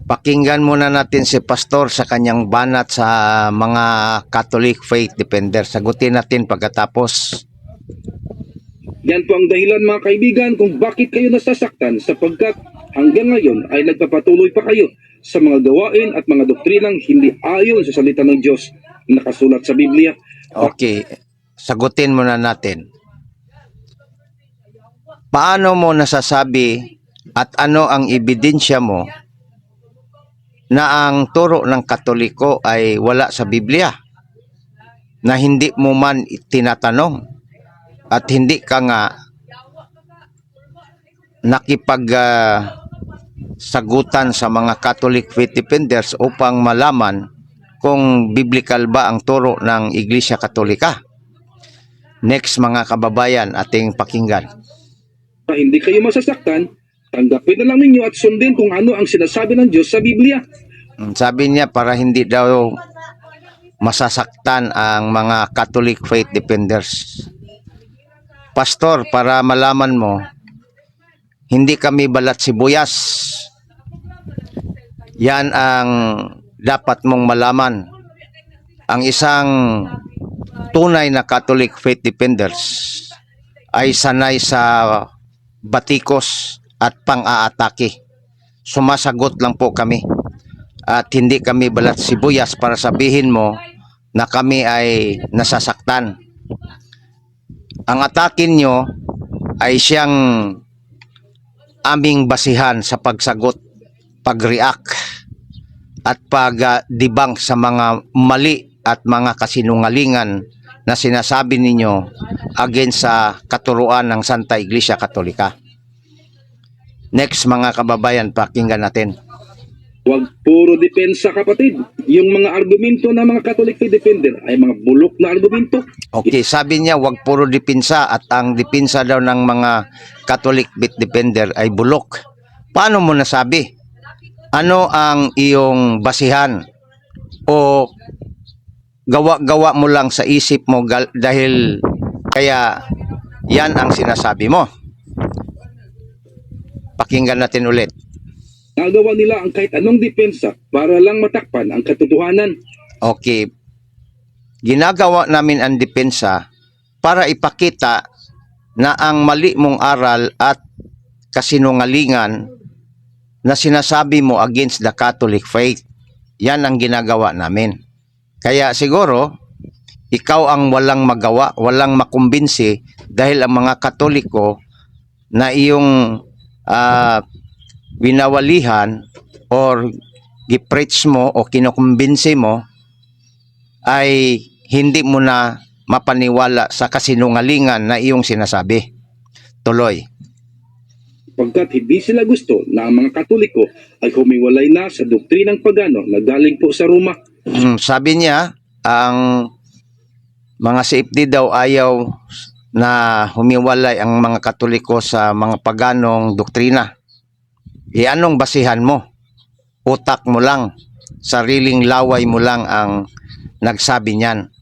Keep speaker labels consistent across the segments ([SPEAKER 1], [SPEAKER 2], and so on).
[SPEAKER 1] Pakinggan muna natin si Pastor sa kanyang banat sa mga Catholic Faith Defender. Sagutin natin pagkatapos.
[SPEAKER 2] Yan po ang dahilan mga kaibigan kung bakit kayo nasasaktan sapagkat hanggang ngayon ay nagpapatuloy pa kayo sa mga gawain at mga doktrinang hindi ayon sa salita ng Diyos na nakasulat sa Biblia.
[SPEAKER 1] Okay, sagutin muna natin. Paano mo nasasabi at ano ang ebidensya mo na ang turo ng Katoliko ay wala sa Biblia, na hindi mo man tinatanong at hindi ka nga sagutan sa mga Catholic Faith Defenders upang malaman kung biblical ba ang turo ng Iglesia Katolika? Next mga kababayan, ating pakinggan.
[SPEAKER 2] Hindi kayo masasaktan, tanggapin na lang ninyo at sundin kung ano ang sinasabi ng Diyos sa Biblia.
[SPEAKER 1] Sabi niya para hindi daw masasaktan ang mga Catholic Faith Defenders. Pastor, para malaman mo, hindi kami balat sibuyas. Yan ang dapat mong malaman. Ang isang tunay na Catholic Faith Defenders ay sanay sa batikos at pang-aatake. Sumasagot lang po kami. At hindi kami balat sibuyas para sabihin mo na kami ay nasasaktan. Ang atakin nyo ay siyang aming basihan sa pagsagot, pag-react at pag-debunk sa mga mali at mga kasinungalingan na sinasabi ninyo against sa katuruan ng Santa Iglesia Katolika. Next mga kababayan, pakinggan natin.
[SPEAKER 2] Huwag puro depensa kapatid. Yung mga argumento ng mga Catholic Faith Defender ay mga bulok na argumento.
[SPEAKER 1] Okay, sabi niya huwag puro depensa at ang depensa daw ng mga Catholic Faith Defender ay bulok. Paano mo nasabi? Ano ang iyong basihan? O gawa-gawa mo lang sa isip mo dahil kaya yan ang sinasabi mo? Pakinggan natin ulit.
[SPEAKER 2] Nagawa nila ang kahit anong depensa para lang matakpan ang katotohanan.
[SPEAKER 1] Okay. Ginagawa namin ang depensa para ipakita na ang mali mong aral at kasinungalingan na sinasabi mo against the Catholic faith. Yan ang ginagawa namin. Kaya siguro, ikaw ang walang magawa, walang makumbinsi dahil ang mga Katoliko na iyong winawalihan or gipreach mo o kinukumbinsi mo ay hindi mo na mapaniwala sa kasinungalingan na iyong sinasabi. Tuloy.
[SPEAKER 2] Pagkat hindi sila gusto na ang mga Katoliko ay humiwalay na sa doktrinang pagano na galing po sa Roma.
[SPEAKER 1] Sabi niya, ang mga CFD daw ayaw na humiwalay ang mga Katoliko sa mga paganong doktrina. Anong basihan mo? Utak mo lang, sariling laway mo lang ang nagsabi niyan.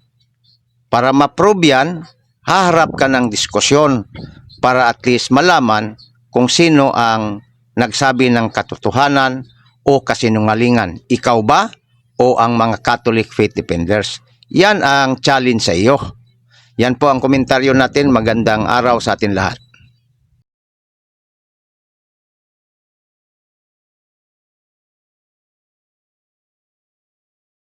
[SPEAKER 1] Para ma-prove yan, haharap ka ng diskusyon para at least malaman kung sino ang nagsabi ng katotohanan o kasinungalingan. Ikaw ba o ang mga Catholic Faith Defenders? Yan ang challenge sa iyo. Yan po ang komentaryo natin. Magandang araw sa atin lahat.